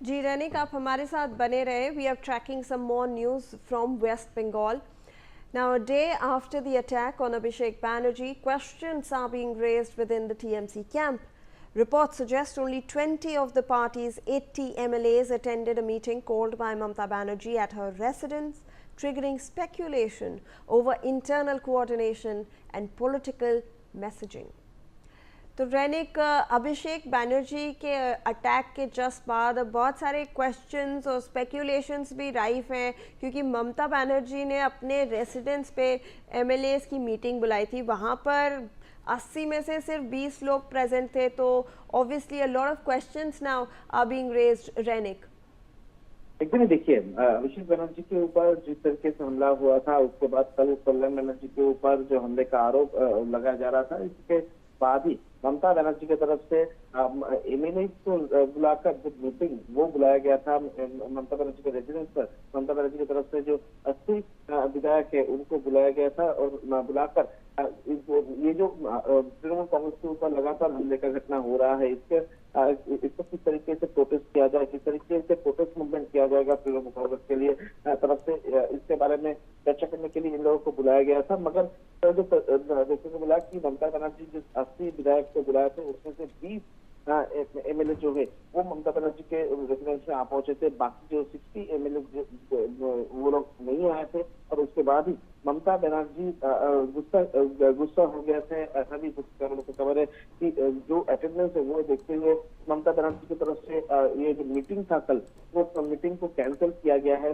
जी रैनिक, आप हमारे साथ बने रहे. We are tracking some more news from West Bengal. Now, a day after the attack on Abhishek Banerjee, questions are being raised within the TMC camp. Reports suggest only 20 of the party's 80 MLAs attended a meeting called by Mamata Banerjee at her residence, triggering speculation over internal coordination and political messaging. तो रैनिक, अभिषेक बनर्जी के attack के just बाद बहुत सारे questions और speculations भी rife हैं, क्योंकि ममता बनर्जी ने अपने रेसिडेंस पे एमएलएस की मीटिंग बुलाई थी. वहाँ पर 80 में से सिर्फ 20 लोग प्रेजेंट थे. तो obviously a lot of questions now are being raised. रैनिक, एकदम देखिए, अभिषेक बनर्जी के ऊपर जिस तरीके से हमला हुआ था, उसके बाद कल कल्याण बनर्जी के ऊपर जो हमले का आरोप लगाया जा रहा था, इसके बाद ही ममता बनर्जी की तरफ से एमएलए को बुलाकर जो मीटिंग वो बुलाया गया था ममता बनर्जी के रेजिडेंस पर. ममता बनर्जी की तरफ से जो 80 विधायक है उनको बुलाया गया था और बुलाकर ये जो तृणमूल कांग्रेस के ऊपर लगातार हमले का घटना हो रहा है, इसको किस तरीके से प्रोटेस्ट किया जाए, किस तरीके से प्रोटेस्ट मूवमेंट किया जाएगा तृणमूल कांग्रेस के लिए तरफ से, इसके बारे में चर्चा करने के लिए इन लोगों को बुलाया गया था. मगर जो देखने को मिला कि ममता बनर्जी जिस 80 विधायक को बुलाए थे उसमें से 20 एमएलए जो है वो ममता बनर्जी के रेजिडेंस में आ पहुंचे थे. बाकी जो 60 एमएलए वो लोग नहीं आए थे. और उसके बाद ही ममता बनर्जी गुस्सा हो गया थे. ऐसा भी कुछ खबर है कि जो अटेंडेंस है वो देखते हुए ममता बनर्जी की तरफ से ये जो मीटिंग था कल, वो मीटिंग को कैंसिल किया गया है.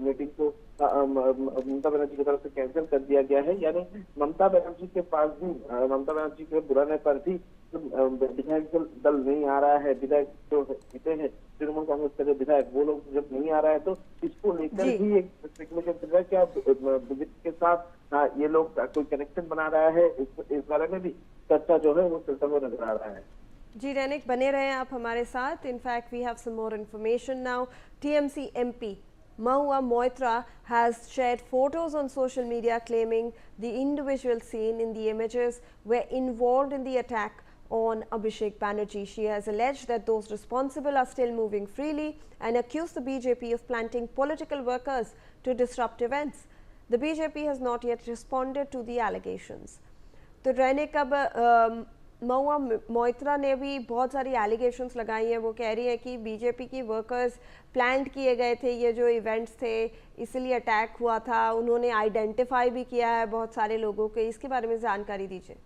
मीटिंग को ममता बनर्जी की तरफ से कैंसिल कर दिया गया है. यानी ममता बनर्जी के पास भी, ममता बनर्जी के बुलाने पर भी विधायक दल नहीं आ रहा है. विधायक जो जीते हैं तृणमूल कांग्रेस के जो विधायक, वो लोग जब नहीं आ रहा है तो इसको लेकर ही एक स्पेकुलेशन चल रहा है कि आप बीजेपी के साथ ये लोग कोई कनेक्शन बना रहा है. इस बारे में भी चर्चा जो है वो चलता हुआ नजर आ रहा है. जी रैनिक, बने रहे आप हमारे साथ. In fact we have some more information now. TMC MP Mahua Moitra has shared photos on social media claiming the individuals seen in the images were involved in the attack on Abhishek Banerjee. She has alleged that those responsible are still moving freely and accused the BJP of planting political workers to disrupt events. The BJP has not yet responded to the allegations. तो रैनिक, अब महुआ मोइत्रा ने भी बहुत सारी allegations लगाई हैं. वो कह रही है कि बीजेपी की वर्कर्स प्लान किए गए थे ये जो इवेंट्स थे, इसलिए अटैक हुआ था. उन्होंने आइडेंटिफाई भी किया है बहुत सारे लोगों के. इसके बारे में जानकारी दीजिए.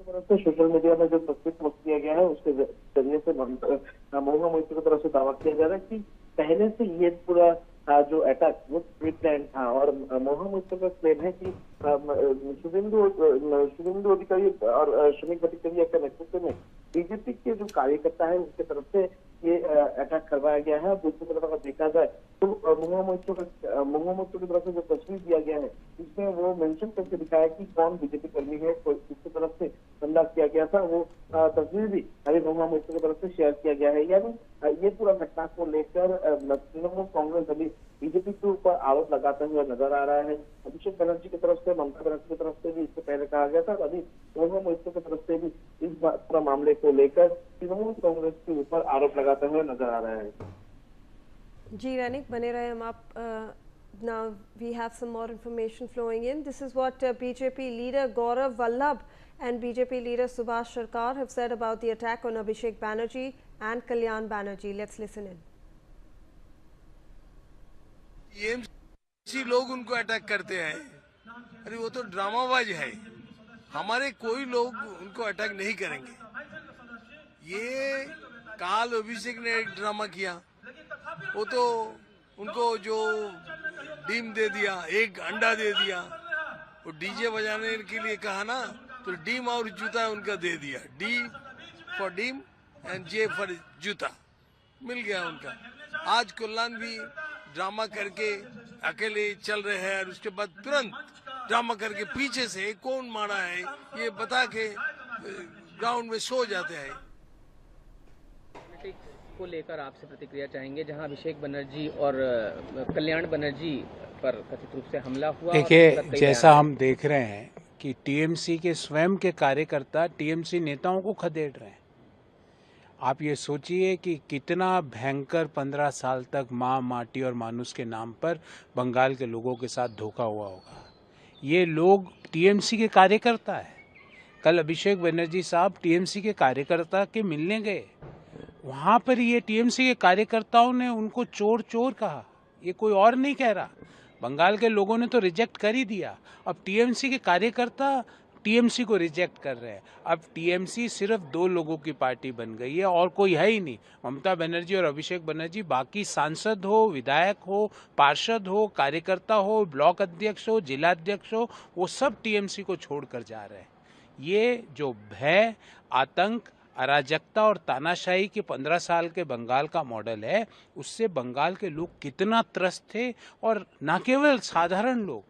सोशल मीडिया में जो तस्वीर पोस्ट किया गया है उसके जरिए से महुआ मोइत्रा की तरफ से दावा किया जा रहा है कि पहले से ये पूरा जो अटैक वो प्री प्लान था. और महुआ मोइत्रा का क्लेम है कि शुभेंदु अधिकारी और श्रमिक भट्टाचार्य के नेतृत्व में बीजेपी के जो कार्यकर्ता है उसके तरफ से ये अटैक करवाया गया है. दूसरी तरफ अगर देखा जाए तो महुआ मोइत्रा की तरफ से जो तस्वीर दिया गया है इसमें वो मेंशन करके दिखाया कि कौन बीजेपी कर्मी है, किसकी तरफ से हमला किया गया था. वो तस्वीर भी अभी महुआ मोइत्रा की तरफ से शेयर किया गया है. यानी ये पूरा घटना को लेकर तृणमूल कांग्रेस अभी बीजेपी के ऊपर आरोप लगाते हुए नजर आ रहा है. अभिषेक बनर्जी की तरफ से, ममता बनर्जी की तरफ से भी इससे पहले कहा गया था. अभी महुआ मोइत्रा की तरफ से भी इस पूरा मामले को लेकर तृणमूल कांग्रेस के ऊपर आरोप लगाते हुए नजर आ रहा है. जी रैनिक, बने रहे हम आप. Now we have some more information flowing in. This is what BJP leader Gaurav Vallabh and BJP leader Subhash Sarkar have said about the attack on Abhishek Banerjee and Kalyan Banerjee. Let's listen in. ये लोग उनको attack करते हैं. अरे वो तो ड्रामाबाज है. हमारे कोई लोग उनको अटैक नहीं करेंगे. ये काल अभिषेक ने एक ड्रामा किया. वो तो उनको जो डीम दे दिया, एक अंडा दे दिया. वो डीजे बजाने के लिए कहा ना, तो डीम और जूता उनका दे दिया. डी फॉर डीम एंड जे फॉर जूता मिल गया उनका. आज कल्याण भी ड्रामा करके अकेले चल रहे हैं और उसके बाद तुरंत ड्रामा करके पीछे से कौन मारा है ये बता के ग्राउंड में सो जाते हैं. को लेकर आपसे प्रतिक्रिया चाहेंगे, जहां अभिषेक बनर्जी और कल्याण बनर्जी पर कथित रूप से हमला हुआ. देखिए, जैसा हम देख रहे हैं कि टीएमसी के स्वयं के कार्यकर्ता टीएमसी नेताओं को खदेड़ रहे हैं. आप ये सोचिए कि कितना भयंकर 15 साल तक माँ, माटी और मानुष के नाम पर बंगाल के लोगों के साथ धोखा हुआ होगा। ये लोग टीएमसी के कार्यकर्ता है। कल अभिषेक बनर्जी साहब टीएमसी के कार्यकर्ता के मिलने गए, वहां पर ये टीएमसी के कार्यकर्ताओं ने उनको चोर चोर कहा, ये कोई और नहीं कह रहा। बंगाल के लोगों ने तो रिजेक्ट कर ही दिया, अब टीएमसी के कार्यकर्ता टीएमसी को रिजेक्ट कर रहे हैं। अब टीएमसी सिर्फ 2 लोगों की पार्टी बन गई है और कोई है ही नहीं। ममता बनर्जी और अभिषेक बनर्जी, बाकी सांसद हो, विधायक हो, पार्षद हो, कार्यकर्ता हो, ब्लॉक अध्यक्ष हो, जिला अध्यक्ष हो, वो सब टीएमसी को छोड़कर जा रहे हैं। ये जो भय, आतंक, अराजकता और तानाशाही के 15 साल के बंगाल का मॉडल है, उससे बंगाल के लोग कितना त्रस्त थे। और न केवल साधारण लोग,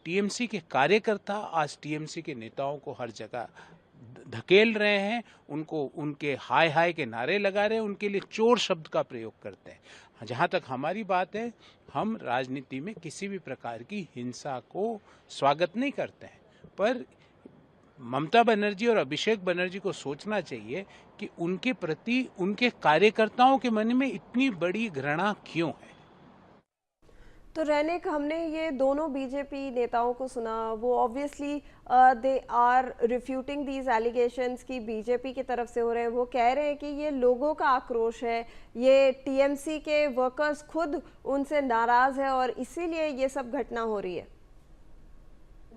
टीएमसी के कार्यकर्ता आज टीएमसी के नेताओं को हर जगह धकेल रहे हैं, उनको उनके हाय हाय के नारे लगा रहे हैं, उनके लिए चोर शब्द का प्रयोग करते हैं। जहां तक हमारी बात है, हम राजनीति में किसी भी प्रकार की हिंसा को स्वागत नहीं करते हैं, पर ममता बनर्जी और अभिषेक बनर्जी को सोचना चाहिए कि उनके प्रति उनके कार्यकर्ताओं के मन में इतनी बड़ी घृणा क्यों है। तो रैनिक, हमने ये दोनों बीजेपी नेताओं को सुना, वो obviously they are refuting these allegations कि बीजेपी की तरफ से हो रहे हैं। वो कह रहे हैं कि ये लोगों का आक्रोश है, ये टीएमसी के वर्कर्स खुद उनसे नाराज है और इसीलिए ये सब घटना हो रही है।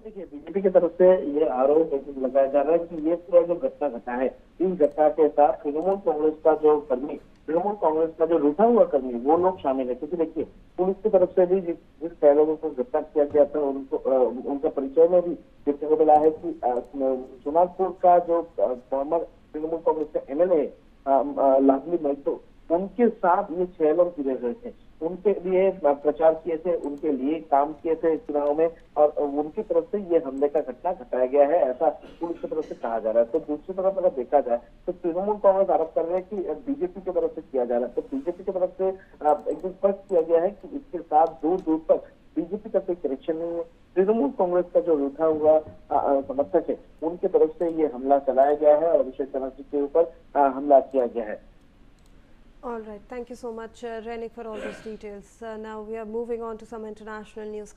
देखिए, बीजेपी की तरफ से ये आरोप लगाया जा रहा है कि ये पूरा जो घटना घटा है, इस घटना के साथ तृणमूल कांग्रेस का जो कर्मी, तृणमूल कांग्रेस का जो रूठा हुआ कर्मी, वो लोग शामिल है। क्योंकि देखिए, पुलिस की तरफ से भी जिस 6 लोगों को गिरफ्तार किया गया था, उनका परिचय में भी देखने को मिला है कि सोनारपुर का जो फॉर्मर तृणमूल कांग्रेस का एमएलए लाडली महतो, उनके साथ ये 6 लोग जुड़े हुए थे, उनके लिए प्रचार किए थे, उनके लिए काम किए थे इस चुनाव में, और उनकी तरफ से ये हमले का घटना घटाया गया है, ऐसा पुलिस की तरफ से कहा जा रहा है। तो दूसरी तरफ अगर देखा जाए तो तृणमूल कांग्रेस आरोप कर रहे हैं कि बीजेपी की तरफ से किया जा रहा है। तो बीजेपी की तरफ से एकदम स्पष्ट किया गया है कि इसके साथ दूर दूर तक बीजेपी का कोई कनेक्शन नहीं है। तृणमूल कांग्रेस का जो रूठा हुआ समर्थक है, उनकी तरफ से ये हमला चलाया गया है और अभिषेक बनर्जी के ऊपर हमला किया गया है। All right, thank you so much, Renick, for all those details. Now we are moving on to some international news.